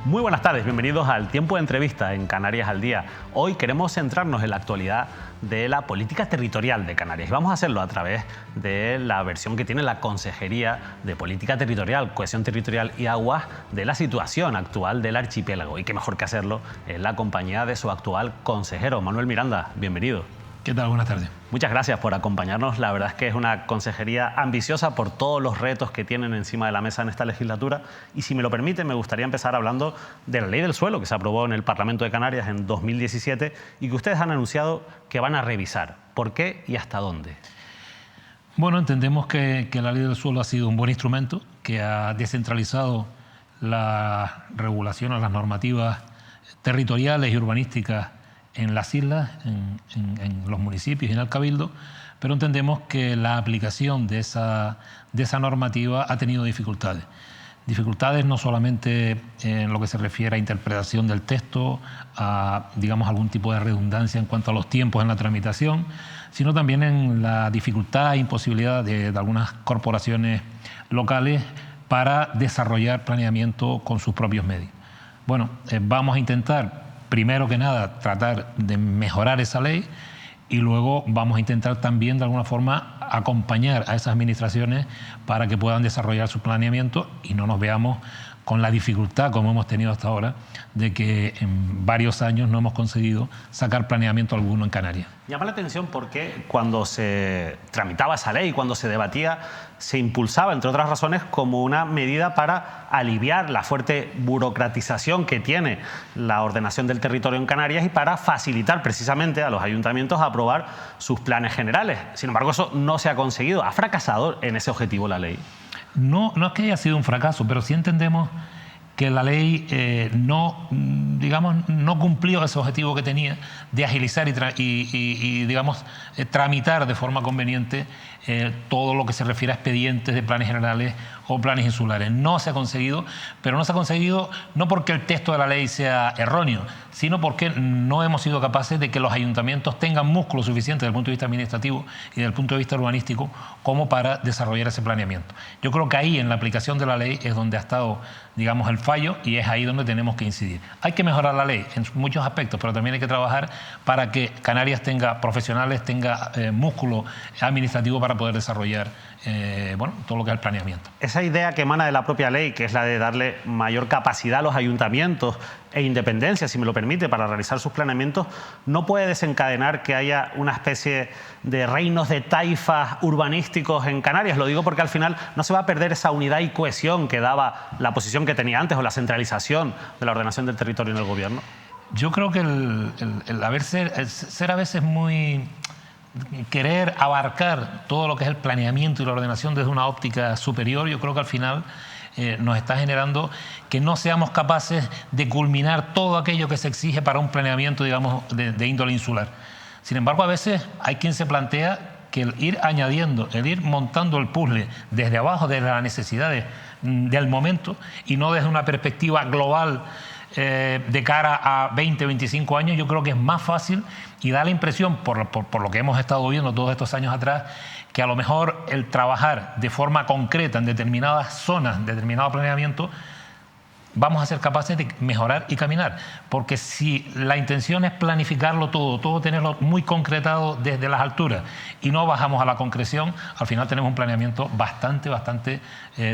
Muy buenas tardes, bienvenidos al Tiempo de Entrevista en Canarias al Día. Hoy queremos centrarnos en la actualidad de la política territorial de Canarias y vamos a hacerlo a través de la versión que tiene la Consejería de Política Territorial, Cohesión Territorial y Aguas de la situación actual del archipiélago. Y qué mejor que hacerlo en la compañía de su actual consejero, Manuel Miranda. Bienvenido. ¿Qué tal? Buenas tardes. Muchas gracias por acompañarnos. La verdad es que es una consejería ambiciosa por todos los retos que tienen encima de la mesa en esta legislatura. Y si me lo permite, me gustaría empezar hablando de la Ley del Suelo que se aprobó en el Parlamento de Canarias en 2017 y que ustedes han anunciado que van a revisar. ¿Por qué y hasta dónde? Bueno, entendemos que la Ley del Suelo ha sido un buen instrumento, que ha descentralizado la regulación o las normativas territoriales y urbanísticas en las islas, en los municipios y en el Cabildo, pero entendemos que la aplicación de esa normativa ha tenido dificultades. Dificultades no solamente en lo que se refiere a interpretación del texto, a, digamos, algún tipo de redundancia en cuanto a los tiempos en la tramitación, sino también en la dificultad e imposibilidad de algunas corporaciones locales para desarrollar planeamiento con sus propios medios. Bueno, vamos a intentar, primero que nada, tratar de mejorar esa ley y luego vamos a intentar también, de alguna forma, acompañar a esas administraciones para que puedan desarrollar su planeamiento y no nos veamos con la dificultad, como hemos tenido hasta ahora, de que en varios años no hemos conseguido sacar planeamiento alguno en Canarias. Llama la atención porque cuando se tramitaba esa ley, cuando se debatía, se impulsaba, entre otras razones, como una medida para aliviar la fuerte burocratización que tiene la ordenación del territorio en Canarias y para facilitar precisamente a los ayuntamientos a aprobar sus planes generales. Sin embargo, eso no se ha conseguido. ¿Ha fracasado en ese objetivo la ley? No es que haya sido un fracaso, pero sí entendemos que la ley no cumplió ese objetivo que tenía de agilizar y tramitar de forma conveniente todo lo que se refiere a expedientes de planes generales o planes insulares. No se ha conseguido, pero no se ha conseguido no porque el texto de la ley sea erróneo, sino porque no hemos sido capaces de que los ayuntamientos tengan músculo suficiente desde el punto de vista administrativo y desde el punto de vista urbanístico como para desarrollar ese planeamiento. Yo creo que ahí, en la aplicación de la ley, es donde ha estado, digamos, el fallo y es ahí donde tenemos que incidir. Hay que mejorar la ley en muchos aspectos, pero también hay que trabajar para que Canarias tenga profesionales, tenga músculo administrativo para poder desarrollar todo lo que es el planeamiento. Esa idea que emana de la propia ley, que es la de darle mayor capacidad a los ayuntamientos e independencia, si me lo permite, para realizar sus planeamientos, no puede desencadenar que haya una especie de reinos de taifas urbanísticos en Canarias. Lo digo porque al final no se va a perder esa unidad y cohesión que daba la posición que tenía antes o la centralización de la ordenación del territorio en el gobierno. Yo creo que el ser a veces muy... querer abarcar todo lo que es el planeamiento y la ordenación desde una óptica superior, yo creo que al final nos está generando que no seamos capaces de culminar todo aquello que se exige para un planeamiento, digamos, de índole insular. Sin embargo, a veces hay quien se plantea que el ir añadiendo, el ir montando el puzzle desde abajo, desde las necesidades del momento y no desde una perspectiva global de cara a 20, 25 años, yo creo que es más fácil y da la impresión, por lo que hemos estado viendo todos estos años atrás, que a lo mejor el trabajar de forma concreta en determinadas zonas, determinado planeamiento, vamos a ser capaces de mejorar y caminar. Porque si la intención es planificarlo todo tenerlo muy concretado desde las alturas y no bajamos a la concreción, al final tenemos un planeamiento bastante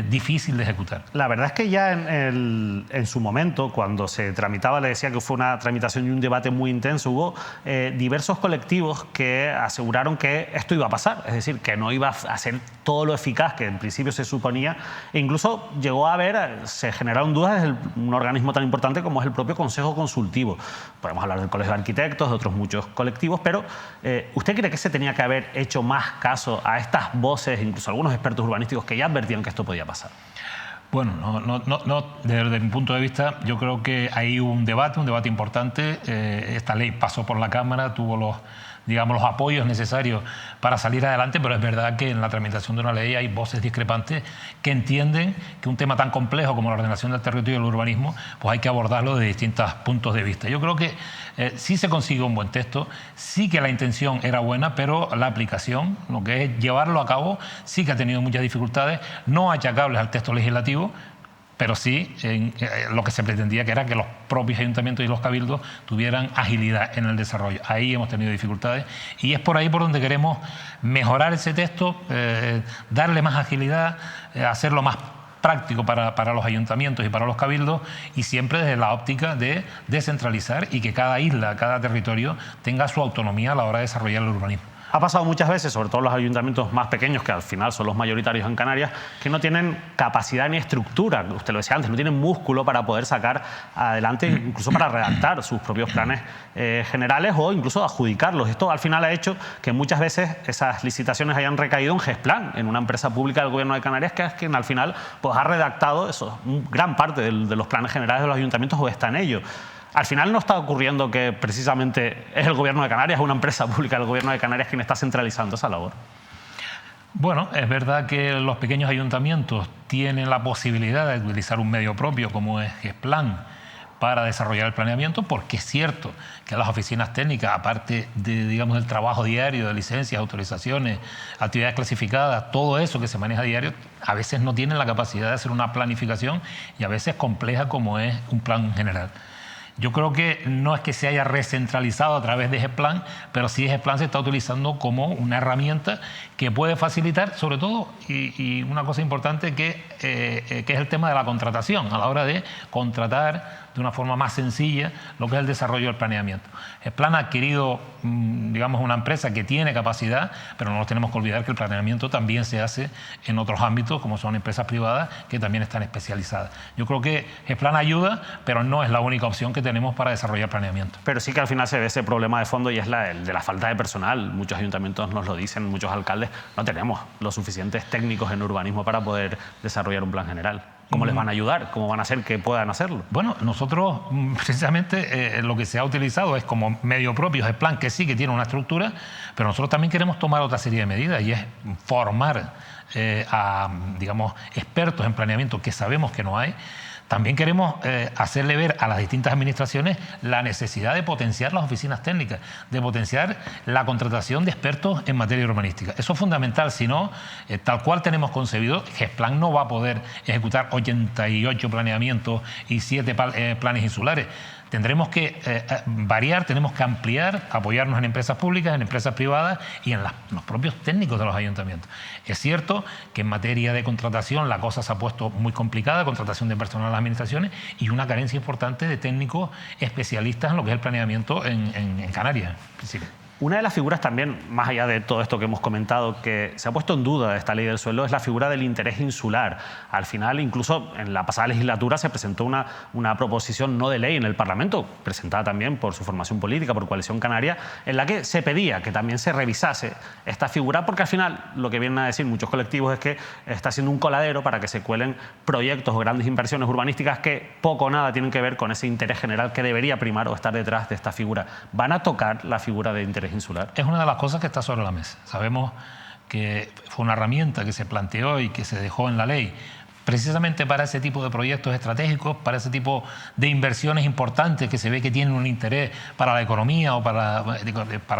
difícil de ejecutar. La verdad es que ya en su momento, cuando se tramitaba, le decía que fue una tramitación y un debate muy intenso, hubo diversos colectivos que aseguraron que esto iba a pasar, es decir, que no iba a ser todo lo eficaz que en principio se suponía, e incluso llegó a haber, se generaron dudas desde un organismo tan importante como es el propio Consejo Consultivo. Podemos hablar del Colegio de Arquitectos, de otros muchos colectivos, pero ¿usted cree que se tenía que haber hecho más caso a estas voces, incluso algunos expertos urbanísticos que ya advertían que esto podía pasar? Bueno, desde mi punto de vista, yo creo que hay un debate importante. Esta ley pasó por la Cámara, tuvo los apoyos necesarios para salir adelante, pero es verdad que en la tramitación de una ley hay voces discrepantes que entienden que un tema tan complejo como la ordenación del territorio y el urbanismo, pues hay que abordarlo de distintos puntos de vista. Yo creo que sí se consiguió un buen texto, sí que la intención era buena, pero la aplicación, lo que es llevarlo a cabo, sí que ha tenido muchas dificultades, no achacables al texto legislativo, pero sí lo que se pretendía, que era que los propios ayuntamientos y los cabildos tuvieran agilidad en el desarrollo. Ahí hemos tenido dificultades y es por ahí por donde queremos mejorar ese texto, darle más agilidad, hacerlo más práctico para los ayuntamientos y para los cabildos, y siempre desde la óptica de descentralizar y que cada isla, cada territorio tenga su autonomía a la hora de desarrollar el urbanismo. Ha pasado muchas veces, sobre todo en los ayuntamientos más pequeños, que al final son los mayoritarios en Canarias, que no tienen capacidad ni estructura, usted lo decía antes, no tienen músculo para poder sacar adelante, incluso para redactar sus propios planes generales o incluso adjudicarlos. Esto al final ha hecho que muchas veces esas licitaciones hayan recaído en Gesplan, en una empresa pública del Gobierno de Canarias, que es quien al final pues, ha redactado eso, gran parte de los planes generales de los ayuntamientos o está en ello. Al final no está ocurriendo que precisamente es el Gobierno de Canarias, una empresa pública del Gobierno de Canarias quien está centralizando esa labor. Bueno, es verdad que los pequeños ayuntamientos tienen la posibilidad de utilizar un medio propio como es Gesplan para desarrollar el planeamiento, porque es cierto que las oficinas técnicas, aparte de, digamos, del trabajo diario de licencias, autorizaciones, actividades clasificadas, todo eso que se maneja a diario, a veces no tienen la capacidad de hacer una planificación y a veces compleja como es un plan general. Yo creo que no es que se haya recentralizado a través de Gesplan, pero sí Gesplan se está utilizando como una herramienta que puede facilitar, sobre todo, y una cosa importante que es el tema de la contratación, a la hora de contratar de una forma más sencilla lo que es el desarrollo del planeamiento. Gesplan ha adquirido, digamos, una empresa que tiene capacidad, pero no nos tenemos que olvidar que el planeamiento también se hace en otros ámbitos, como son empresas privadas que también están especializadas. Yo creo que Gesplan ayuda, pero no es la única opción que tenemos para desarrollar planeamiento. Pero sí que al final se ve ese problema de fondo y es el de la falta de personal. Muchos ayuntamientos nos lo dicen, muchos alcaldes, no tenemos los suficientes técnicos en urbanismo para poder desarrollar un plan general. ¿Cómo les van a ayudar? ¿Cómo van a hacer que puedan hacerlo? Bueno, nosotros precisamente lo que se ha utilizado es como medio propio Gesplan, que sí que tiene una estructura, pero nosotros también queremos tomar otra serie de medidas y es formar a, digamos, expertos en planeamiento que sabemos que no hay. También queremos hacerle ver a las distintas administraciones la necesidad de potenciar las oficinas técnicas, de potenciar la contratación de expertos en materia urbanística. Eso es fundamental, si no, tal cual tenemos concebido, Gesplan no va a poder ejecutar 88 planeamientos y 7 planes insulares. Tendremos que variar, tenemos que ampliar, apoyarnos en empresas públicas, en empresas privadas y en los propios técnicos de los ayuntamientos. Es cierto que en materia de contratación la cosa se ha puesto muy complicada, contratación de personal en las administraciones y una carencia importante de técnicos especialistas en lo que es el planeamiento en Canarias. Sí. Una de las figuras también, más allá de todo esto que hemos comentado, que se ha puesto en duda de esta ley del suelo, es la figura del interés insular. Al final, incluso en la pasada legislatura se presentó una proposición no de ley en el Parlamento, presentada también por su formación política, por Coalición Canaria, en la que se pedía que también se revisase esta figura, porque al final lo que vienen a decir muchos colectivos es que está siendo un coladero para que se cuelen proyectos o grandes inversiones urbanísticas que poco o nada tienen que ver con ese interés general que debería primar o estar detrás de esta figura. ¿Van a tocar la figura de interés insular? Es una de las cosas que está sobre la mesa. Sabemos que fue una herramienta que se planteó y que se dejó en la ley precisamente para ese tipo de proyectos estratégicos, para ese tipo de inversiones importantes que se ve que tienen un interés para la economía o para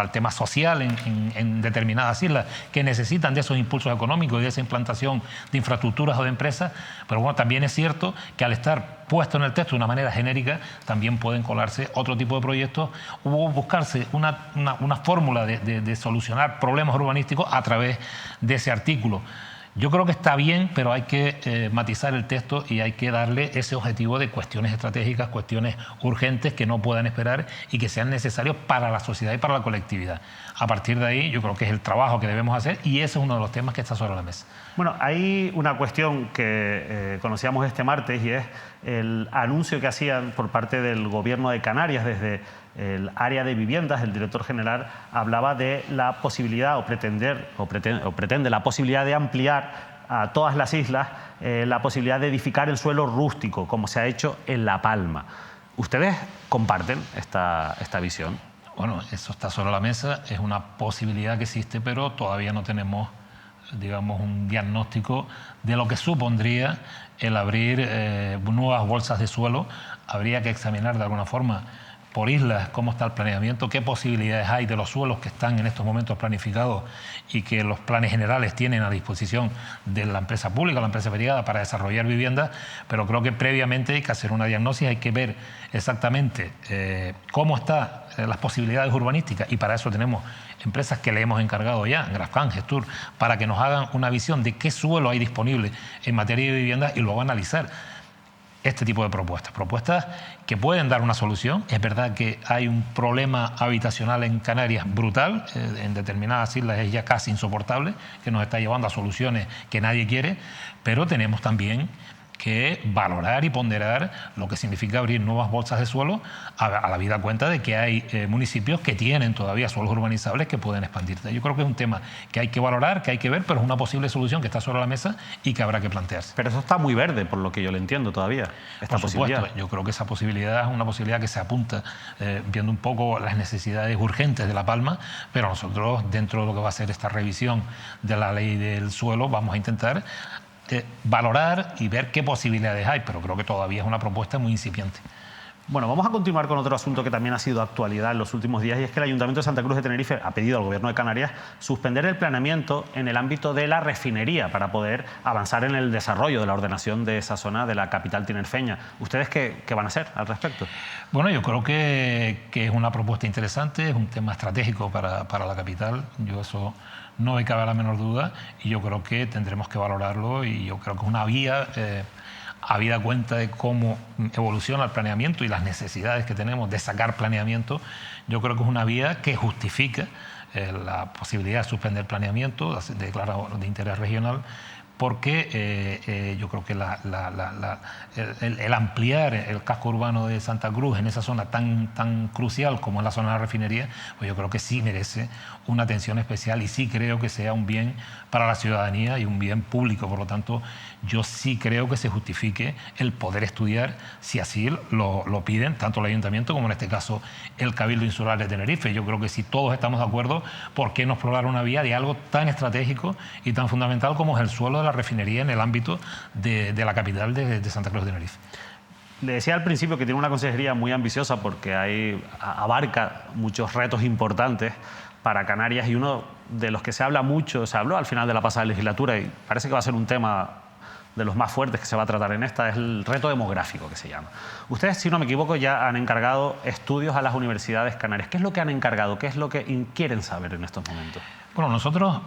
el tema social en determinadas islas que necesitan de esos impulsos económicos y de esa implantación de infraestructuras o de empresas. Pero bueno, también es cierto que al estar puesto en el texto de una manera genérica, también pueden colarse otro tipo de proyectos o buscarse una fórmula de solucionar problemas urbanísticos a través de ese artículo. Yo creo que está bien, pero hay que matizar el texto y hay que darle ese objetivo de cuestiones estratégicas, cuestiones urgentes que no puedan esperar y que sean necesarios para la sociedad y para la colectividad. A partir de ahí, yo creo que es el trabajo que debemos hacer y ese es uno de los temas que está sobre la mesa. Bueno, hay una cuestión que conocíamos este martes y es el anuncio que hacían por parte del Gobierno de Canarias desde el área de viviendas. El director general hablaba de la posibilidad pretende la posibilidad de ampliar a todas las islas la posibilidad de edificar el suelo rústico, como se ha hecho en La Palma. ¿Ustedes comparten esta visión? Bueno, eso está sobre la mesa, es una posibilidad que existe, pero todavía no tenemos, digamos, un diagnóstico de lo que supondría el abrir nuevas bolsas de suelo. Habría que examinar de alguna forma por islas cómo está el planeamiento, qué posibilidades hay de los suelos que están en estos momentos planificados y que los planes generales tienen a disposición de la empresa pública, la empresa privada, para desarrollar viviendas, pero creo que previamente hay que hacer una diagnosis, hay que ver exactamente cómo están las posibilidades urbanísticas, y para eso tenemos empresas que le hemos encargado ya, Grafcan, Gestur, para que nos hagan una visión de qué suelo hay disponible en materia de vivienda, y luego analizar este tipo de propuestas que pueden dar una solución. Es verdad que hay un problema habitacional en Canarias brutal, en determinadas islas es ya casi insoportable, que nos está llevando a soluciones que nadie quiere, pero tenemos también que valorar y ponderar lo que significa abrir nuevas bolsas de suelo, a la vida cuenta de que hay municipios que tienen todavía suelos urbanizables que pueden expandirse. Yo creo que es un tema que hay que valorar, que hay que ver, pero es una posible solución que está sobre la mesa y que habrá que plantearse. Pero eso está muy verde, por lo que yo le entiendo todavía, esta posibilidad. Por supuesto, yo creo que esa posibilidad es una posibilidad que se apunta viendo un poco las necesidades urgentes de La Palma, pero nosotros, dentro de lo que va a ser esta revisión de la ley del suelo, vamos a intentar valorar y ver qué posibilidades hay, pero creo que todavía es una propuesta muy incipiente. Bueno, vamos a continuar con otro asunto que también ha sido actualidad en los últimos días, y es que el Ayuntamiento de Santa Cruz de Tenerife ha pedido al Gobierno de Canarias suspender el planeamiento en el ámbito de la refinería para poder avanzar en el desarrollo de la ordenación de esa zona de la capital tinerfeña. ¿Ustedes qué van a hacer al respecto? Bueno, yo creo que es una propuesta interesante, es un tema estratégico para la capital. Yo eso no me cabe la menor duda, y yo creo que tendremos que valorarlo, y yo creo que es una vía, habida cuenta de cómo evoluciona el planeamiento y las necesidades que tenemos de sacar planeamiento, yo creo que es una vía que justifica la posibilidad de suspender planeamiento declarado de interés regional, porque yo creo que el ampliar el casco urbano de Santa Cruz en esa zona tan crucial como es la zona de la refinería, pues yo creo que sí merece una atención especial, y sí creo que sea un bien para la ciudadanía y un bien público. Por lo tanto, yo sí creo que se justifique el poder estudiar, si así lo piden tanto el Ayuntamiento como en este caso el Cabildo Insular de Tenerife. Yo creo que si todos estamos de acuerdo, ¿por qué no explorar una vía de algo tan estratégico y tan fundamental como es el suelo de la refinería en el ámbito de la capital de Santa Cruz de Tenerife? Le decía al principio que tiene una consejería muy ambiciosa porque abarca muchos retos importantes para Canarias, y uno de los que se habla mucho, se habló al final de la pasada legislatura, y parece que va a ser un tema de los más fuertes que se va a tratar en esta, es el reto demográfico, que se llama. Ustedes, si no me equivoco, ya han encargado estudios a las universidades canarias. ¿Qué es lo que han encargado? ¿Qué es lo que quieren saber en estos momentos? Bueno, nosotros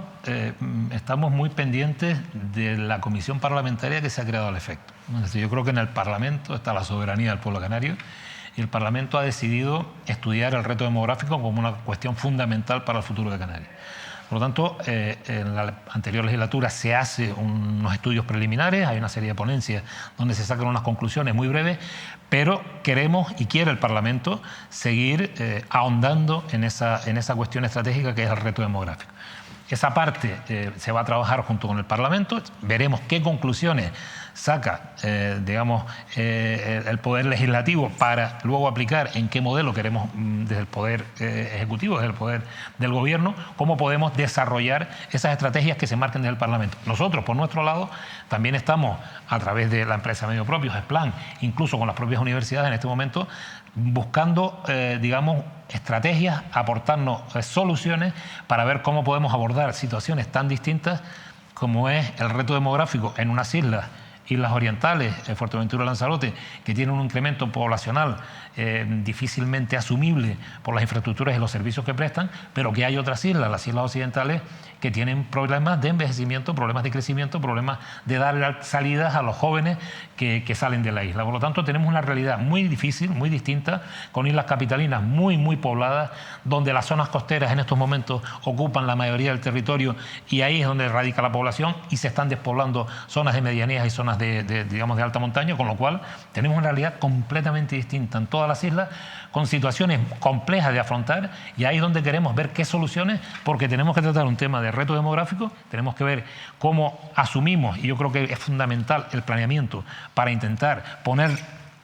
estamos muy pendientes de la comisión parlamentaria que se ha creado al efecto. Yo creo que en el Parlamento está la soberanía del pueblo canario, y el Parlamento ha decidido estudiar el reto demográfico como una cuestión fundamental para el futuro de Canarias. Por lo tanto, en la anterior legislatura se hacen unos estudios preliminares, hay una serie de ponencias donde se sacan unas conclusiones muy breves, pero queremos y quiere el Parlamento seguir ahondando en esa cuestión estratégica que es el reto demográfico. Esa parte se va a trabajar junto con el Parlamento, veremos qué conclusiones saca, el Poder Legislativo para luego aplicar en qué modelo queremos desde el Poder Ejecutivo, desde el Poder del Gobierno, cómo podemos desarrollar esas estrategias que se marquen desde el Parlamento. Nosotros, por nuestro lado, también estamos, a través de la empresa Medio Propio, GESPLAN, incluso con las propias universidades en este momento, buscando, estrategias, aportarnos soluciones para ver cómo podemos abordar situaciones tan distintas como es el reto demográfico en unas islas orientales, Fuerteventura y Lanzarote, que tienen un incremento poblacional difícilmente asumible por las infraestructuras y los servicios que prestan, pero que hay otras islas, las islas occidentales, que tienen problemas de envejecimiento, problemas de crecimiento, problemas de dar salidas a los jóvenes que salen de la isla. Por lo tanto, tenemos una realidad muy difícil, muy distinta, con islas capitalinas muy pobladas, donde las zonas costeras en estos momentos ocupan la mayoría del territorio, y ahí es donde radica la población, y se están despoblando zonas de medianías y zonas zonas digamos, de alta montaña, con lo cual tenemos una realidad completamente distinta en todas las islas, con situaciones complejas de afrontar, y ahí es donde queremos ver qué soluciones, porque tenemos que tratar un tema de reto demográfico, tenemos que ver cómo asumimos, y yo creo que es fundamental el planeamiento para intentar poner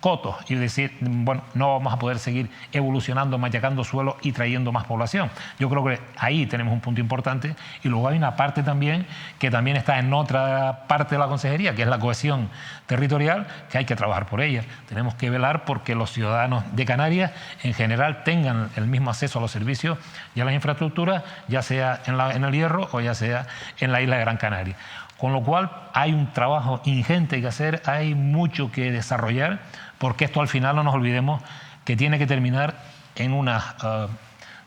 cotos y decir, bueno, no vamos a poder seguir evolucionando, machacando suelo y trayendo más población. Yo creo que ahí tenemos un punto importante, y luego hay una parte también que también está en otra parte de la consejería, que es la cohesión territorial, que hay que trabajar por ella. Tenemos que velar porque los ciudadanos de Canarias en general tengan el mismo acceso a los servicios y a las infraestructuras, ya sea en el Hierro o ya sea en la isla de Gran Canaria. Con lo cual hay un trabajo ingente que hacer, hay mucho que desarrollar, porque esto al final no nos olvidemos que tiene que terminar en unas,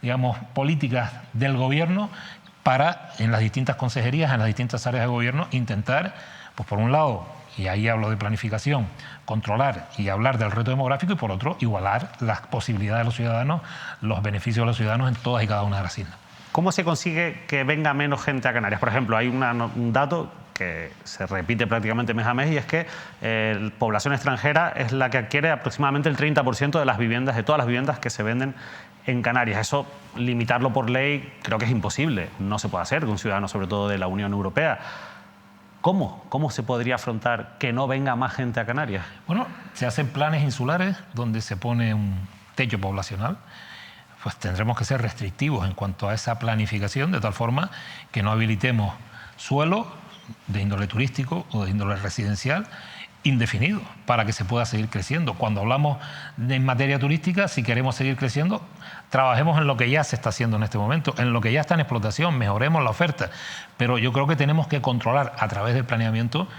digamos, políticas del gobierno para, en las distintas consejerías, en las distintas áreas de gobierno, intentar, pues por un lado, y ahí hablo de planificación, controlar y hablar del reto demográfico, y por otro, igualar las posibilidades de los ciudadanos, los beneficios de los ciudadanos en todas y cada una de las islas. ¿Cómo se consigue que venga menos gente a Canarias? Por ejemplo, hay un dato que se repite prácticamente mes a mes, y es que la población extranjera es la que adquiere aproximadamente el 30% de las viviendas, de todas las viviendas que se venden en Canarias. Eso, limitarlo por ley, creo que es imposible. No se puede hacer con un ciudadano, sobre todo de la Unión Europea. ¿Cómo se podría afrontar que no venga más gente a Canarias? Bueno, se hacen planes insulares donde se pone un techo poblacional. Pues tendremos que ser restrictivos en cuanto a esa planificación, de tal forma que no habilitemos suelo de índole turístico o de índole residencial indefinido para que se pueda seguir creciendo. Cuando hablamos en materia turística, si queremos seguir creciendo, trabajemos en lo que ya se está haciendo en este momento, en lo que ya está en explotación, mejoremos la oferta. Pero yo creo que tenemos que controlar a través del planeamiento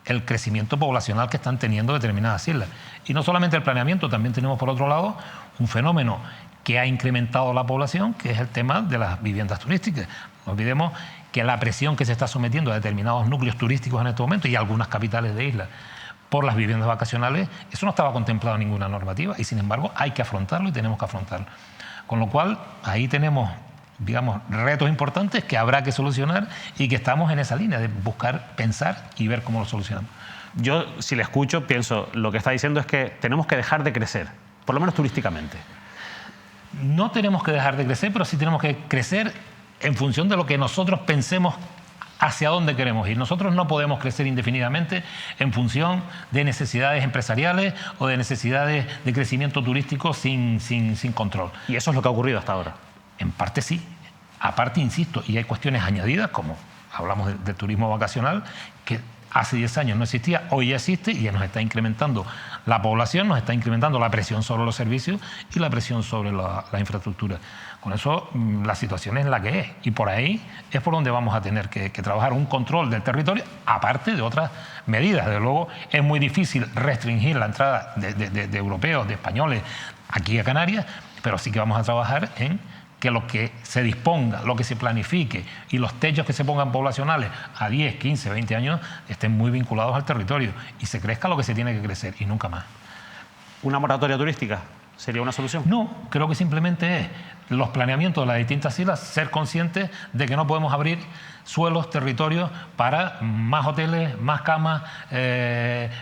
el crecimiento poblacional que están teniendo determinadas islas. Y no solamente el planeamiento, también tenemos por otro lado un fenómeno que ha incrementado la población, que es el tema de las viviendas turísticas. No olvidemos que la presión que se está sometiendo a determinados núcleos turísticos en este momento y a algunas capitales de islas por las viviendas vacacionales, eso no estaba contemplado en ninguna normativa, y sin embargo hay que afrontarlo y tenemos que afrontarlo. Con lo cual ahí tenemos, digamos, retos importantes que habrá que solucionar, y que estamos en esa línea de buscar, pensar y ver cómo lo solucionamos. Yo, si le escucho, pienso, lo que está diciendo es que tenemos que dejar de crecer, por lo menos turísticamente. No tenemos que dejar de crecer, pero sí tenemos que crecer en función de lo que nosotros pensemos hacia dónde queremos ir. Nosotros no podemos crecer indefinidamente en función de necesidades empresariales o de necesidades de crecimiento turístico sin control. ¿Y eso es lo que ha ocurrido hasta ahora? En parte sí. Aparte, insisto, y hay cuestiones añadidas, como hablamos del turismo vacacional, que hace 10 años no existía, hoy ya existe, y ya nos está incrementando la población, nos está incrementando la presión sobre los servicios y la presión sobre la infraestructura. Con eso la situación es la que es, y por ahí es por donde vamos a tener que trabajar un control del territorio, aparte de otras medidas. Desde luego es muy difícil restringir la entrada de europeos, de españoles aquí a Canarias, pero sí que vamos a trabajar en que lo que se disponga, lo que se planifique y los techos que se pongan poblacionales a 10, 15, 20 años estén muy vinculados al territorio y se crezca lo que se tiene que crecer, y nunca más. ¿Una moratoria turística sería una solución? No, creo que simplemente es los planeamientos de las distintas islas, ser conscientes de que no podemos abrir suelos, territorios para más hoteles, más camas,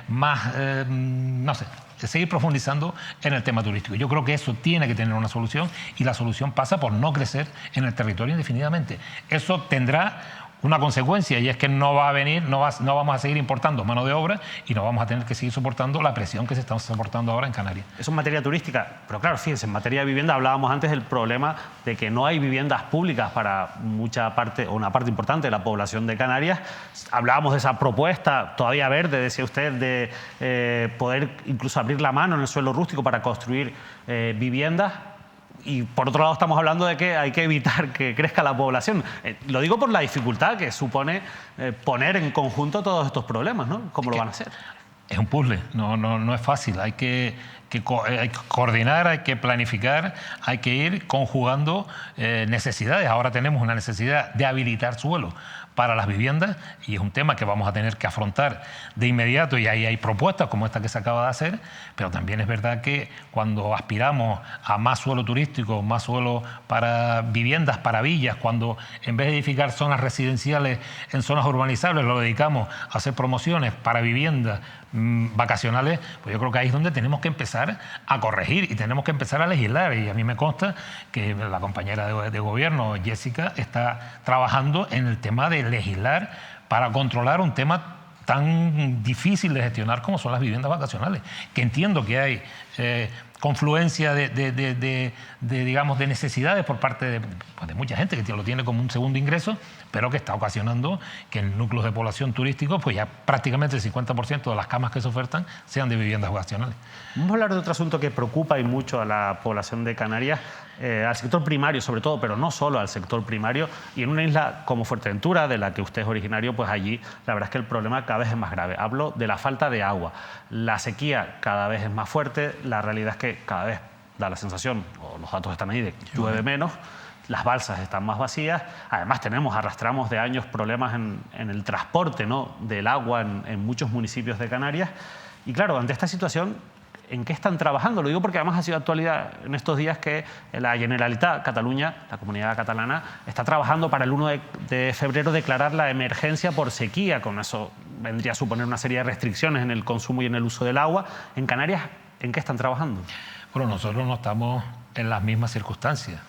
no sé, seguir profundizando en el tema turístico. Yo creo que eso tiene que tener una solución, y la solución pasa por no crecer en el territorio indefinidamente. Eso tendrá una consecuencia, y es que no va a venir, no vamos a seguir importando mano de obra, y no vamos a tener que seguir soportando la presión que se está soportando ahora en Canarias. Eso en materia turística, pero claro, fíjense, en materia de vivienda hablábamos antes del problema de que no hay viviendas públicas para mucha parte, o una parte importante de la población de Canarias. Hablábamos de esa propuesta todavía verde, decía usted, de poder incluso abrir la mano en el suelo rústico para construir viviendas. Y por otro lado estamos hablando de que hay que evitar que crezca la población. Lo digo por la dificultad que supone poner en conjunto todos estos problemas, ¿no? ¿Cómo lo van a hacer? Es un puzzle, no es fácil. Hay que coordinar, hay que planificar, hay que ir conjugando necesidades. Ahora tenemos una necesidad de habilitar suelo para las viviendas y es un tema que vamos a tener que afrontar de inmediato, y ahí hay propuestas como esta que se acaba de hacer, pero también es verdad que cuando aspiramos a más suelo turístico, más suelo para viviendas, para villas, cuando en vez de edificar zonas residenciales en zonas urbanizables lo dedicamos a hacer promociones para viviendas vacacionales, pues yo creo que ahí es donde tenemos que empezar a corregir y tenemos que empezar a legislar. Y a mí me consta que la compañera de gobierno, Jessica, está trabajando en el tema de legislar para controlar un tema tan difícil de gestionar como son las viviendas vacacionales, que entiendo que hay confluencia digamos, de necesidades por parte de mucha gente que lo tiene como un segundo ingreso, pero que está ocasionando que en núcleos de población turísticos pues ya prácticamente el 50% de las camas que se ofertan sean de viviendas vacacionales. Vamos a hablar de otro asunto que preocupa y mucho a la población de Canarias, al sector primario sobre todo, pero no solo al sector primario. Y en una isla como Fuerteventura, de la que usted es originario, pues allí la verdad es que el problema cada vez es más grave. Hablo de la falta de agua. La sequía cada vez es más fuerte, la realidad es que cada vez da la sensación, o los datos están ahí, de que llueve menos. Las balsas están más vacías. Además arrastramos de años problemas en el transporte, ¿no?, del agua en muchos municipios de Canarias. Y claro, ante esta situación, ¿en qué están trabajando? Lo digo porque además ha sido actualidad en estos días que la Generalitat, Cataluña, la comunidad catalana, está trabajando para el 1 de febrero declarar la emergencia por sequía. Con eso vendría a suponer una serie de restricciones en el consumo y en el uso del agua. En Canarias, ¿en qué están trabajando? Bueno, nosotros no estamos en las mismas circunstancias,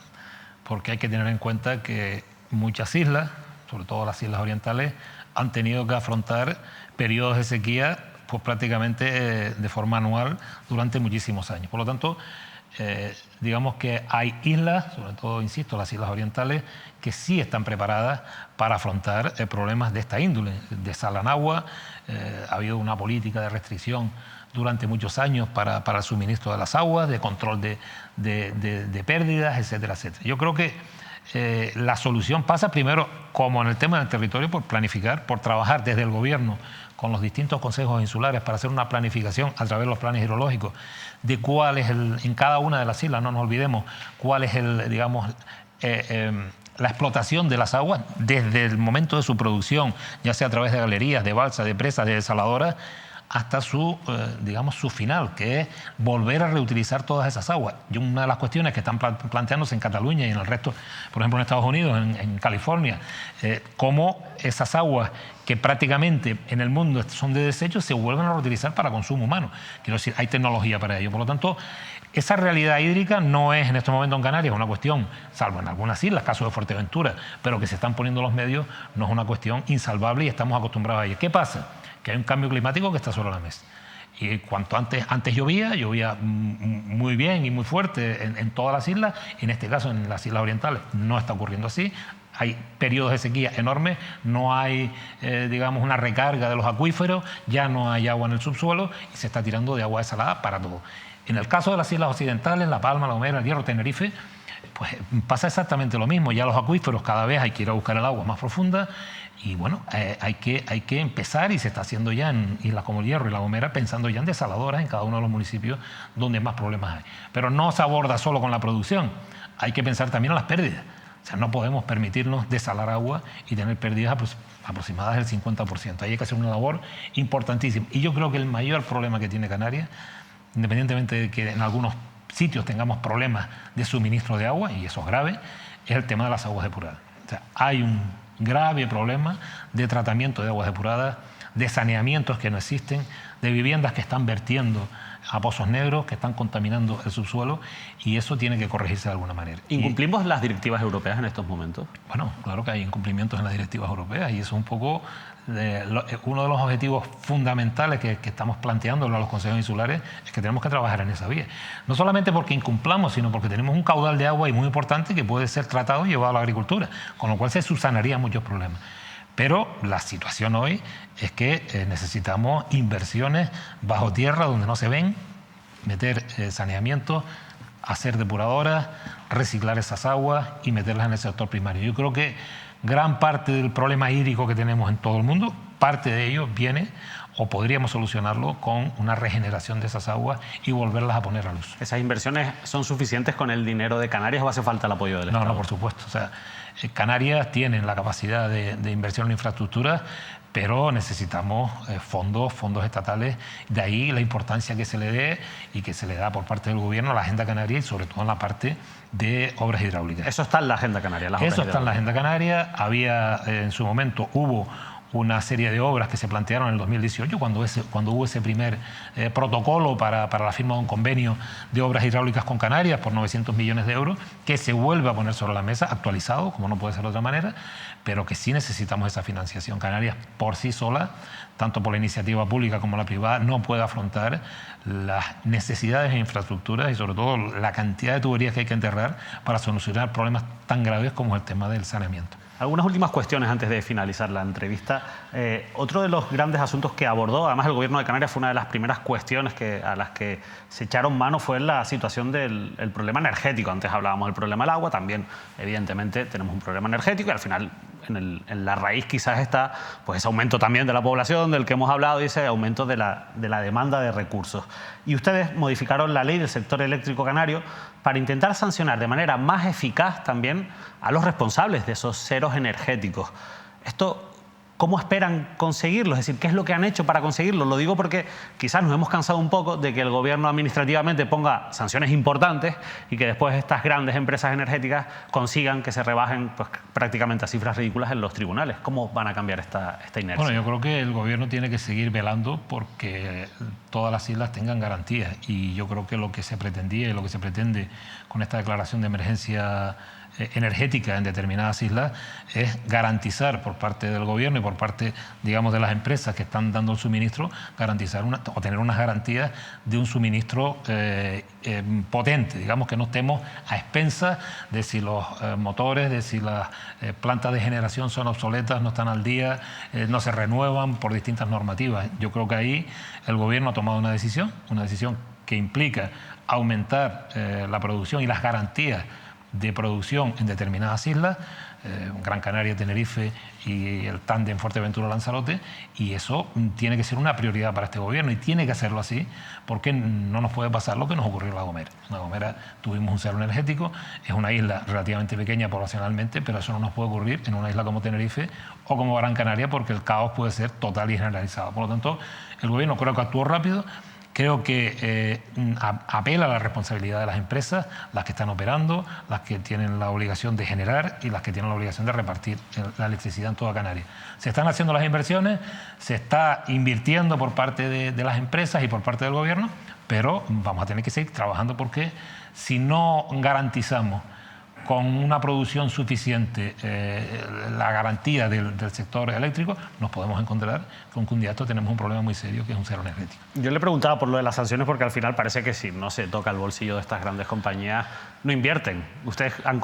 porque hay que tener en cuenta que muchas islas, sobre todo las islas orientales, han tenido que afrontar periodos de sequía pues prácticamente de forma anual durante muchísimos años. Por lo tanto, digamos que hay islas, sobre todo, insisto, las islas orientales, que sí están preparadas para afrontar problemas de esta índole. Desalan agua, ha habido una política de restricción durante muchos años para el suministro de las aguas, de control de pérdidas, etcétera, etcétera. Yo creo que la solución pasa primero, como en el tema del territorio, por planificar, por trabajar desde el gobierno con los distintos consejos insulares para hacer una planificación a través de los planes hidrológicos de cuál es en cada una de las islas, no nos olvidemos, cuál es digamos, la explotación de las aguas desde el momento de su producción, ya sea a través de galerías, de balsas, de presas, de desaladoras, hasta digamos, su final, que es volver a reutilizar todas esas aguas. Y una de las cuestiones que están planteándose en Cataluña y en el resto, por ejemplo en Estados Unidos, en California, cómo esas aguas que prácticamente en el mundo son de desecho se vuelven a reutilizar para consumo humano. Quiero decir, hay tecnología para ello. Por lo tanto, esa realidad hídrica no es en este momento en Canarias una cuestión, salvo en algunas islas, caso de Fuerteventura, pero que se están poniendo los medios, no es una cuestión insalvable y estamos acostumbrados a ello. ¿Qué pasa? Que hay un cambio climático que está sobre la mesa. Y cuanto antes llovía muy bien y muy fuerte en todas las islas, y en este caso en las islas orientales no está ocurriendo así. Hay periodos de sequía enormes, no hay, digamos, una recarga de los acuíferos, ya no hay agua en el subsuelo y se está tirando de agua desalada para todo. En el caso de las islas occidentales, La Palma, La Gomera, El Hierro, Tenerife, pues pasa exactamente lo mismo. Ya los acuíferos cada vez hay que ir a buscar el agua más profunda y bueno, hay que empezar, y se está haciendo ya en islas como El Hierro y La Gomera, pensando ya en desaladoras en cada uno de los municipios donde más problemas hay. Pero no se aborda solo con la producción, hay que pensar también en las pérdidas. O sea, no podemos permitirnos desalar agua y tener pérdidas aproximadas del 50%. Ahí hay que hacer una labor importantísima. Y yo creo que el mayor problema que tiene Canarias, independientemente de que en algunos sitios tengamos problemas de suministro de agua, y eso es grave, es el tema de las aguas depuradas. O sea, hay un grave problema de tratamiento de aguas depuradas, de saneamientos que no existen, de viviendas que están vertiendo a pozos negros, que están contaminando el subsuelo, y eso tiene que corregirse de alguna manera. ¿Incumplimos las directivas europeas en estos momentos? Bueno, claro que hay incumplimientos en las directivas europeas, y eso es un poco uno de los objetivos fundamentales que estamos planteando a los consejos insulares, es que tenemos que trabajar en esa vía. No solamente porque incumplamos, sino porque tenemos un caudal de agua y muy importante que puede ser tratado y llevado a la agricultura, con lo cual se subsanarían muchos problemas. Pero la situación hoy es que necesitamos inversiones bajo tierra donde no se ven, meter saneamiento, hacer depuradoras, reciclar esas aguas y meterlas en el sector primario. Yo creo que gran parte del problema hídrico que tenemos en todo el mundo, parte de ello viene o podríamos solucionarlo con una regeneración de esas aguas y volverlas a poner a luz. ¿Esas inversiones son suficientes con el dinero de Canarias o hace falta el apoyo del Estado? No, por supuesto. O sea, Canarias tienen la capacidad de inversión en infraestructura, pero necesitamos fondos estatales. De ahí la importancia que se le dé y que se le da por parte del gobierno a la agenda canaria y sobre todo en la parte de obras hidráulicas. Eso está en la agenda canaria. Eso está en la agenda canaria. En su momento hubo una serie de obras que se plantearon en el 2018, cuando hubo ese primer protocolo para la firma de un convenio de obras hidráulicas con Canarias por 900 millones de euros, que se vuelve a poner sobre la mesa, actualizado, como no puede ser de otra manera, pero que sí necesitamos esa financiación. Canarias por sí sola, tanto por la iniciativa pública como la privada, no puede afrontar las necesidades de infraestructuras y sobre todo la cantidad de tuberías que hay que enterrar para solucionar problemas tan graves como el tema del saneamiento. Algunas últimas cuestiones antes de finalizar la entrevista. Otro de los grandes asuntos que abordó, además el Gobierno de Canarias, fue una de las primeras cuestiones a las que se echaron mano, fue la situación del problema energético. Antes hablábamos del problema del agua, también evidentemente tenemos un problema energético y al final en la raíz quizás está pues ese aumento también de la población del que hemos hablado y ese aumento de la demanda de recursos. Y ustedes modificaron la ley del sector eléctrico canario para intentar sancionar de manera más eficaz también a los responsables de esos ceros energéticos. Esto, ¿cómo esperan conseguirlo? Es decir, ¿qué es lo que han hecho para conseguirlo? Lo digo porque quizás nos hemos cansado un poco de que el gobierno administrativamente ponga sanciones importantes y que después estas grandes empresas energéticas consigan que se rebajen pues, prácticamente a cifras ridículas en los tribunales. ¿Cómo van a cambiar esta inercia? Bueno, yo creo que el gobierno tiene que seguir velando porque todas las islas tengan garantías y yo creo que lo que se pretendía y lo que se pretende con esta declaración de emergencia energética en determinadas islas es garantizar por parte del gobierno y por parte, digamos, de las empresas que están dando el suministro, garantizar o tener unas garantías de un suministro potente, digamos, que no estemos a expensas de si los motores, de si las plantas de generación son obsoletas, no están al día, no se renuevan por distintas normativas. Yo creo que ahí el gobierno ha tomado una decisión que implica aumentar la producción y las garantías de producción en determinadas islas, Gran Canaria, Tenerife y el tándem Fuerteventura-Lanzarote, y eso tiene que ser una prioridad para este gobierno y tiene que hacerlo así porque no nos puede pasar lo que nos ocurrió en La Gomera. En La Gomera tuvimos un cero energético, es una isla relativamente pequeña poblacionalmente, pero eso no nos puede ocurrir en una isla como Tenerife o como Gran Canaria porque el caos puede ser total y generalizado. Por lo tanto, el gobierno creo que actuó rápido. Creo que apela a la responsabilidad de las empresas, las que están operando, las que tienen la obligación de generar y las que tienen la obligación de repartir la electricidad en toda Canarias. Se están haciendo las inversiones, se está invirtiendo por parte de las empresas y por parte del gobierno, pero vamos a tener que seguir trabajando porque si no garantizamos con una producción suficiente la garantía del sector eléctrico, nos podemos encontrar con que un día tenemos un problema muy serio que es un cero energético. Yo le preguntaba por lo de las sanciones porque al final parece que si no se toca el bolsillo de estas grandes compañías, no invierten. ¿Ustedes van a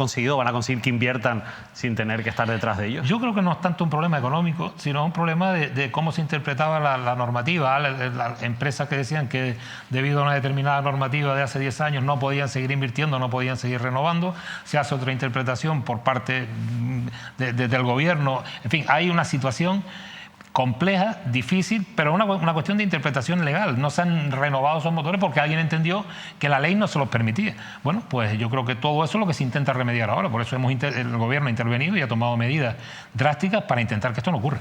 conseguir que inviertan sin tener que estar detrás de ellos? Yo creo que no es tanto un problema económico, sino un problema de cómo se interpretaba la normativa. Las empresas que decían que debido a una determinada normativa de hace 10 años no podían seguir invirtiendo, no podían seguir renovando, se hace otra interpretación por parte del gobierno. En fin, hay una situación compleja, difícil, pero una cuestión de interpretación legal. No se han renovado esos motores porque alguien entendió que la ley no se los permitía. Bueno, pues yo creo que todo eso es lo que se intenta remediar ahora. Por eso el gobierno ha intervenido y ha tomado medidas drásticas para intentar que esto no ocurra.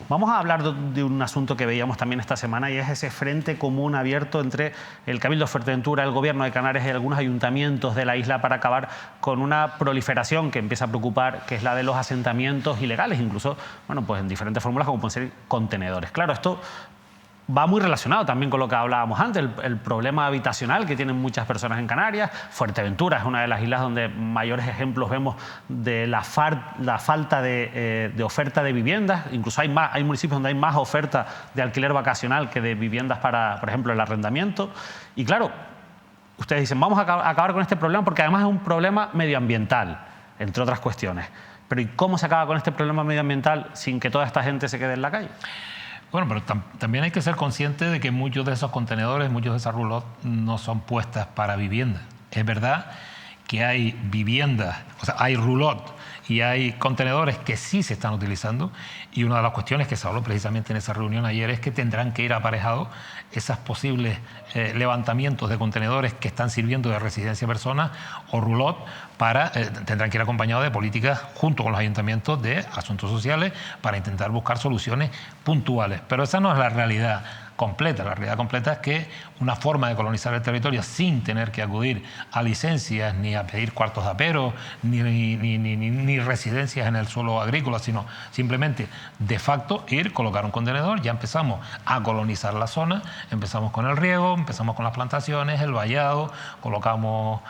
Vamos a hablar de un asunto que veíamos también esta semana y es ese frente común abierto entre el Cabildo de Fuerteventura, el Gobierno de Canarias y algunos ayuntamientos de la isla para acabar con una proliferación que empieza a preocupar, que es la de los asentamientos ilegales, incluso bueno, pues en diferentes fórmulas como pueden ser contenedores. Claro, esto va muy relacionado también con lo que hablábamos antes, el problema habitacional que tienen muchas personas en Canarias. Fuerteventura es una de las islas donde mayores ejemplos vemos de la falta de oferta de viviendas. Incluso hay municipios donde hay más oferta de alquiler vacacional que de viviendas para, por ejemplo, el arrendamiento. Y claro, ustedes dicen, vamos a acabar con este problema porque además es un problema medioambiental, entre otras cuestiones. Pero ¿y cómo se acaba con este problema medioambiental sin que toda esta gente se quede en la calle? Bueno, pero también hay que ser consciente de que muchos de esos contenedores, muchos de esas roulottes no son puestas para vivienda. Es verdad que hay viviendas, o sea, hay roulottes y hay contenedores que sí se están utilizando, y una de las cuestiones que se habló precisamente en esa reunión ayer es que tendrán que ir aparejados esas posibles levantamientos de contenedores que están sirviendo de residencia a personas o roulotte, tendrán que ir acompañados de políticas junto con los ayuntamientos de asuntos sociales para intentar buscar soluciones puntuales. Pero esa no es la realidad completa. La realidad completa es que una forma de colonizar el territorio sin tener que acudir a licencias, ni a pedir cuartos de apero, ni residencias en el suelo agrícola, sino simplemente de facto ir, colocar un contenedor. Ya empezamos a colonizar la zona, empezamos con el riego, empezamos con las plantaciones, el vallado, colocamos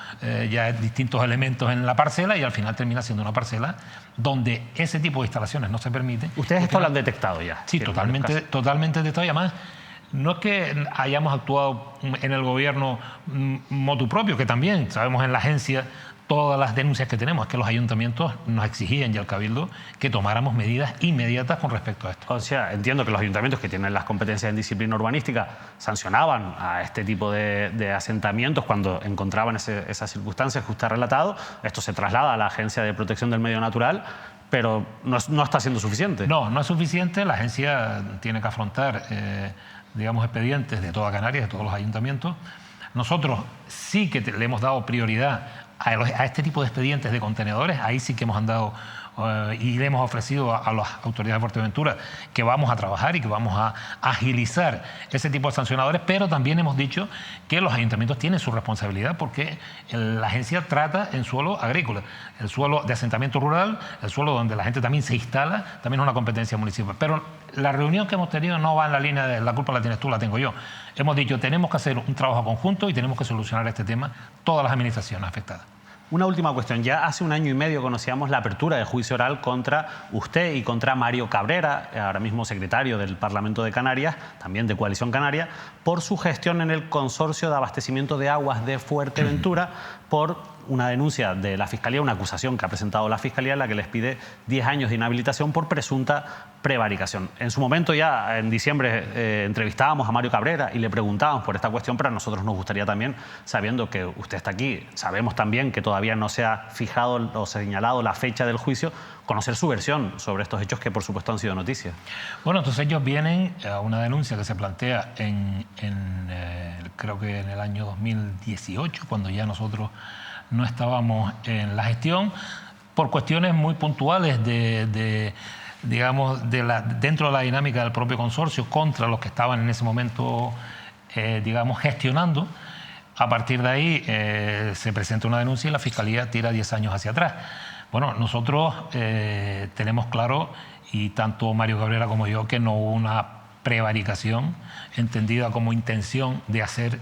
ya distintos elementos en la parcela y al final termina siendo una parcela donde ese tipo de instalaciones no se permiten. ¿Ustedes esto lo han detectado ya? Sí, totalmente detectado. Y además, no es que hayamos actuado en el gobierno motu propio, que también sabemos en la agencia todas las denuncias que tenemos, es que los ayuntamientos nos exigían, y al Cabildo, que tomáramos medidas inmediatas con respecto a esto. O sea, entiendo que los ayuntamientos que tienen las competencias en disciplina urbanística sancionaban a este tipo de asentamientos cuando encontraban esas circunstancias que usted ha relatado. Esto se traslada a la Agencia de Protección del Medio Natural, pero no está siendo suficiente. No es suficiente. La agencia tiene que afrontar digamos, expedientes de toda Canarias, de todos los ayuntamientos. Nosotros sí que le hemos dado prioridad a este tipo de expedientes de contenedores. Ahí sí que hemos andado y le hemos ofrecido a las autoridades de Fuerteventura que vamos a trabajar y que vamos a agilizar ese tipo de sancionadores, pero también hemos dicho que los ayuntamientos tienen su responsabilidad porque la agencia trata en suelo agrícola, el suelo de asentamiento rural, el suelo donde la gente también se instala, también es una competencia municipal. Pero la reunión que hemos tenido no va en la línea de la culpa la tienes tú, la tengo yo. Hemos dicho tenemos que hacer un trabajo conjunto y tenemos que solucionar este tema todas las administraciones afectadas. Una última cuestión. Ya hace 1 año y medio conocíamos la apertura de juicio oral contra usted y contra Mario Cabrera, ahora mismo secretario del Parlamento de Canarias, también de Coalición Canaria, por su gestión en el Consorcio de Abastecimiento de Aguas de Fuerteventura, por una denuncia de la Fiscalía, una acusación que ha presentado la Fiscalía en la que les pide 10 años de inhabilitación por presunta prevaricación. En su momento, ya en diciembre, entrevistábamos a Mario Cabrera y le preguntábamos por esta cuestión, pero a nosotros nos gustaría también, sabiendo que usted está aquí, sabemos también que todavía no se ha fijado o señalado la fecha del juicio, conocer su versión sobre estos hechos que por supuesto han sido noticia. Bueno, entonces ellos vienen a una denuncia que se plantea creo que en el año 2018, cuando ya nosotros no estábamos en la gestión, por cuestiones muy puntuales digamos, dentro de la dinámica del propio consorcio contra los que estaban en ese momento, digamos, gestionando. A partir de ahí se presenta una denuncia y la Fiscalía tira 10 años hacia atrás. Bueno, nosotros tenemos claro, y tanto Mario Cabrera como yo, que no hubo una prevaricación entendida como intención de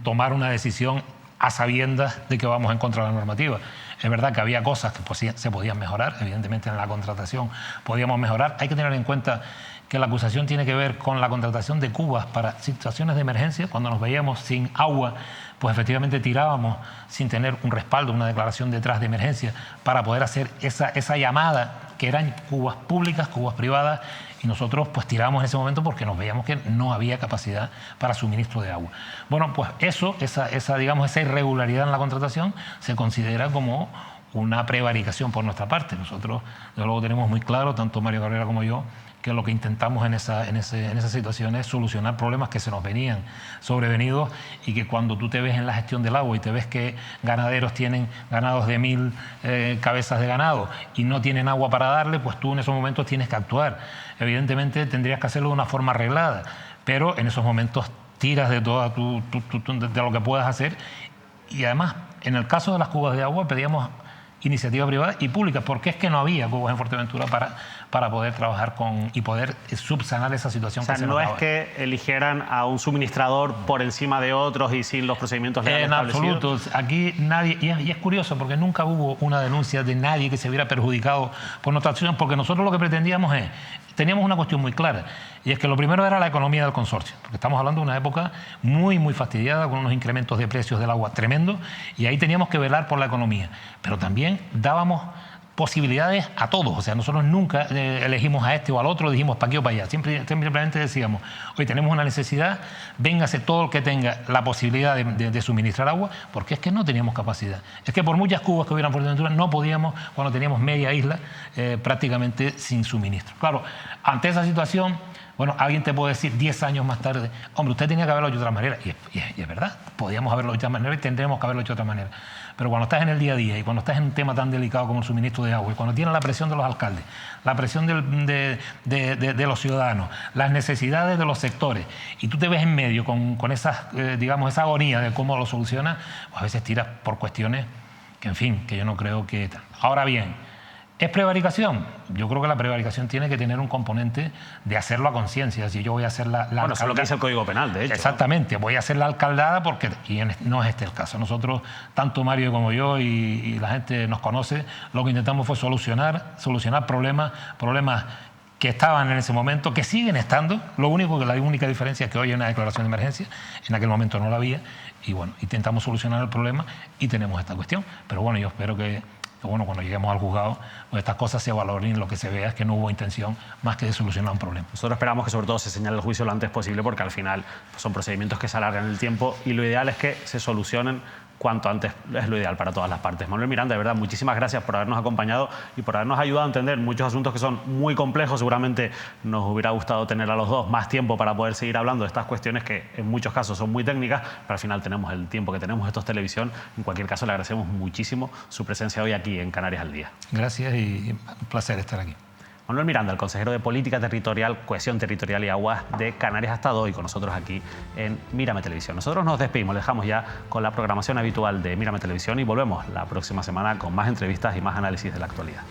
tomar una decisión a sabiendas de que vamos en contra de la normativa. Es verdad que había cosas que se podían mejorar, evidentemente en la contratación podíamos mejorar. Hay que tener en cuenta que la acusación tiene que ver con la contratación de cubas para situaciones de emergencia. Cuando nos veíamos sin agua, pues efectivamente tirábamos sin tener un respaldo, una declaración detrás de emergencia para poder hacer esa llamada, que eran cubas públicas, cubas privadas, y nosotros pues tiramos en ese momento porque nos veíamos que no había capacidad para suministro de agua. Bueno, pues esa irregularidad en la contratación se considera como una prevaricación por nuestra parte. Nosotros, desde luego, tenemos muy claro, tanto Mario Cabrera como yo, que lo que intentamos en esa situación es solucionar problemas que se nos venían sobrevenidos, y que cuando tú te ves en la gestión del agua y te ves que ganaderos tienen ganados de 1000 cabezas de ganado y no tienen agua para darle, pues tú en esos momentos tienes que actuar. Evidentemente tendrías que hacerlo de una forma arreglada, pero en esos momentos tiras de todo de lo que puedas hacer. Y además, en el caso de las cubas de agua, pedíamos iniciativa privada y pública, porque es que no había cubas en Fuerteventura para poder trabajar y poder subsanar esa situación. O sea, que se no es que eligieran a un suministrador por encima de otros y sin los procedimientos legales establecidos. En absoluto. Aquí nadie, y es curioso porque nunca hubo una denuncia de nadie que se viera perjudicado por nuestra acción, porque nosotros lo que pretendíamos teníamos una cuestión muy clara, y es que lo primero era la economía del consorcio, porque estamos hablando de una época muy, muy fastidiada, con unos incrementos de precios del agua tremendos, y ahí teníamos que velar por la economía, pero también dábamos posibilidades a todos. O sea, nosotros nunca elegimos a este o al otro, dijimos para aquí o para allá. Simplemente decíamos, hoy tenemos una necesidad, véngase todo el que tenga la posibilidad de suministrar agua, porque es que no teníamos capacidad. Es que por muchas cubas que hubieran por dentro, no podíamos cuando teníamos media isla prácticamente sin suministro. Claro, ante esa situación, bueno, alguien te puede decir 10 años más tarde, hombre, usted tenía que haberlo hecho de otra manera. Y es verdad, podíamos haberlo hecho de otra manera y tendremos que haberlo hecho de otra manera. Pero cuando estás en el día a día y cuando estás en un tema tan delicado como el suministro de agua y cuando tienes la presión de los alcaldes, la presión de los ciudadanos, las necesidades de los sectores y tú te ves en medio con esas, digamos, esa agonía de cómo lo solucionas, pues a veces tiras por cuestiones que, en fin, que yo no creo que... Ahora bien, ¿es prevaricación? Yo creo que la prevaricación tiene que tener un componente de hacerlo a conciencia. Si yo voy a hacer la bueno, eso es lo que dice el Código Penal, de hecho. Exactamente, voy a hacer la alcaldada porque... Y no es este el caso. Nosotros, tanto Mario como yo y la gente nos conoce, lo que intentamos fue solucionar problemas que estaban en ese momento, que siguen estando. La única diferencia es que hoy hay una declaración de emergencia, en aquel momento no la había, y bueno, intentamos solucionar el problema y tenemos esta cuestión. Pero bueno, yo espero que bueno, cuando lleguemos al juzgado, pues estas cosas se valoren y lo que se vea es que no hubo intención más que de solucionar un problema. Nosotros esperamos que sobre todo se señale el juicio lo antes posible porque al final pues, son procedimientos que se alargan en el tiempo y lo ideal es que se solucionen cuanto antes, es lo ideal para todas las partes. Manuel Miranda, de verdad, muchísimas gracias por habernos acompañado y por habernos ayudado a entender muchos asuntos que son muy complejos. Seguramente nos hubiera gustado tener a los dos más tiempo para poder seguir hablando de estas cuestiones que en muchos casos son muy técnicas, pero al final tenemos el tiempo que tenemos. Esto es televisión. En cualquier caso, le agradecemos muchísimo su presencia hoy aquí en Canarias al Día. Gracias y un placer estar aquí. Manuel Miranda, el consejero de Política Territorial, Cohesión Territorial y Aguas de Canarias, ha estado hoy con nosotros aquí en Mírame Televisión. Nosotros nos despedimos, le dejamos ya con la programación habitual de Mírame Televisión y volvemos la próxima semana con más entrevistas y más análisis de la actualidad.